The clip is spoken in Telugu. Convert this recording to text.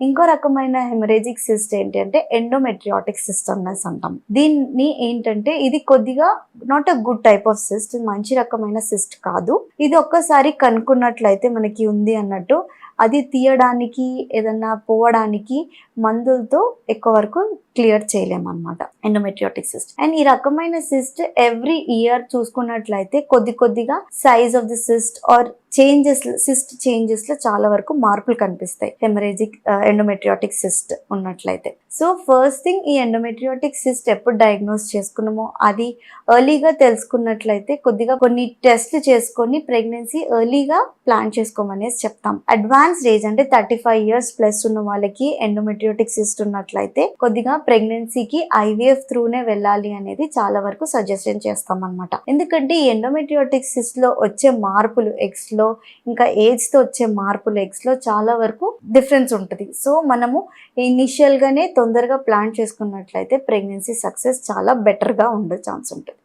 ఇంకో రకమైన హెమరేజిక్ సిస్ట్ ఏంటి అంటే ఎండోమెట్రియాటిక్ సిస్ట్ అనేసి అంటాం. దీన్ని ఏంటంటే ఇది కొద్దిగా not a good type of cyst, మంచి రకమైన సిస్ట్ కాదు. ఇది ఒక్కసారి కనుక్కున్నట్లయితే మనకి ఉంది అన్నట్టు అది తీయడానికి ఏదన్నా పోవడానికి మందులతో ఎక్కువ వరకు క్లియర్ చేయలేమన్నమాట ఎండోమెట్రియాటిక్ సిస్ట్. అండ్ ఈ రకమైన సిస్ట్ ఎవ్రీ ఇయర్ చూసుకున్నట్లయితే కొద్దిగా size of the cyst or cyst changes లో చాలా వరకు మార్పులు కనిపిస్తాయి హెమరేజిక్ ఎండోమెట్రియాటిక్ సిస్ట్ ఉన్నట్లయితే. సో ఫస్ట్ థింగ్, ఈ ఎండోమెట్రియాటిక్ సిస్ట్ ఎప్పుడు డయాగ్నోస్ చేసుకున్నామో అది ఎర్లీగా తెలుసుకున్నట్లయితే కొద్దిగా కొన్ని టెస్ట్లు చేసుకొని ప్రెగ్నెన్సీ ఎర్లీగా ప్లాన్ చేసుకోమనేసి చెప్తాం. అడ్వాన్స్డ్ ఏజ్ అంటే 35 years ప్లస్ ఉన్న వాళ్ళకి ఎండోమెట్రియాటిక్ సిస్ట్ ఉన్నట్లయితే కొద్దిగా ప్రెగ్నెన్సీకి ఐవీఎఫ్ త్రూనే వెళ్ళాలి అనేది చాలా వరకు సజెషన్ చేస్తాం అనమాట. ఎందుకంటే ఈ ఎండోమెట్రియాటిక్ సిస్ట్ లో వచ్చే మార్పులు ఎగ్స్ లో, ఇంకా ఏజ్ తో వచ్చే మార్పులు ఎగ్స్ లో చాలా వరకు డిఫరెన్స్ ఉంటుంది. సో మనము ఇనిషియల్ గానే తొందరగా ప్లాన్ చేసుకున్నట్లయితే ప్రెగ్నెన్సీ సక్సెస్ చాలా బెటర్ గా ఉండే ఛాన్స్ ఉంటుంది.